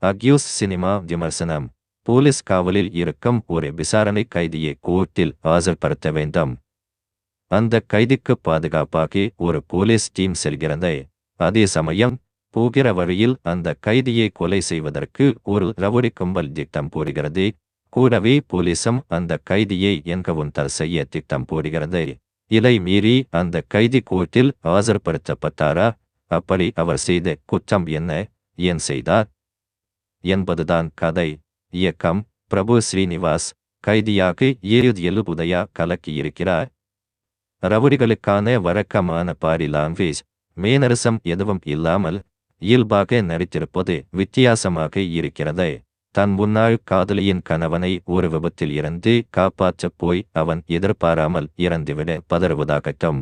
Accuse cinema விமர்சனம். Police காவலில் இருக்கும் ஒரு விசாரணை கைதியை கோர்ட்டில் ஆஜர்படுத்த வேண்டும். அந்த கைதிக்கு பாதுகாப்பாக ஒரு போலீஸ் டீம் செல்கிறது. அதே சமயம் போகிற வழியில் அந்த கைதியை கொலை செய்வதற்கு ஒரு ரவுடி கும்பல் திட்டம் போடுகிறது. கூடவே போலீசும் அந்த கைதியை என்கவுண்டர் செய்ய திட்டம் போடுகிறது. இதை மீறி அந்த கைதி கோர்ட்டில் ஆஜர்படுத்தப்பட்டாரா? அப்படி அவர் செய்த குற்றம் என்ன? ஏன் செய்தார் என்பதுதான் கதை. இயக்கம் பிரபு ஸ்ரீனிவாஸ். கைதியாக 7 உதயா கலக்கியிருக்கிறார். ரவுடிகளுக்கான வழக்கமான பாரி லாங்குவேஜ் மேனரசம் எதுவும் இல்லாமல் இயல்பாக நடித்திருப்பது வித்தியாசமாக இருக்கிறது. தன் முன்னாள் காதலியின் கணவனை ஒரு விபத்தில் இருந்து காப்பாற்றப் போய் அவன் எதிர்பாராமல் இறந்துவிட பதறுவதாகட்டும்,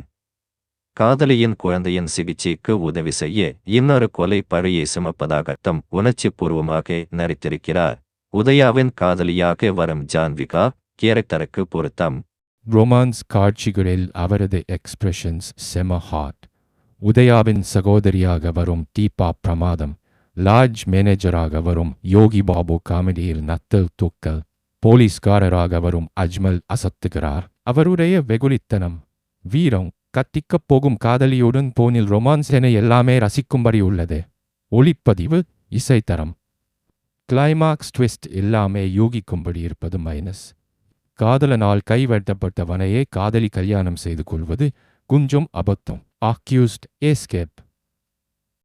காதலியின் குழந்தையின் சிகிச்சைக்கு உதவி செய்ய இன்னொரு கொலை பழியை சுமப்பதாகட்டும் உணர்ச்சி பூர்வமாக நடித்திருக்கிறார். உதயாவின் காதலியாக வரும் ஜான்விகா கேரக்டருக்கு பொருத்தம். ரொமான்ஸ் காட்சிகளில் அவரது எக்ஸ்பிரஷன்ஸ் செம ஹாட். உதயாவின் சகோதரியாக வரும் தீபா பிரமாதம். லாட்ஜ் மேனேஜராக வரும் யோகி பாபு காமெடியில் நத்தல் தூக்கல். போலீஸ்காரராக வரும் அஜ்மல் அசத்துகிறார். அவருடைய வெகுளித்தனம், வீரம், கத்திக்கப் போகும் காதலியுடன் போனில் ரொமான்ஸ் என எல்லாமே ரசிக்கும்படி உள்ளது. ஒளிப்பதிவு, இசைத்தரம், கிளைமாக்ஸ் ட்விஸ்ட் எல்லாமே யூகிக்கும்படி இருப்பது மைனஸ். காதலனால் கைவெட்டப்பட்டவனையே காதலி கல்யாணம் செய்து கொள்வது கொஞ்சம் அபத்தம். Accused escape.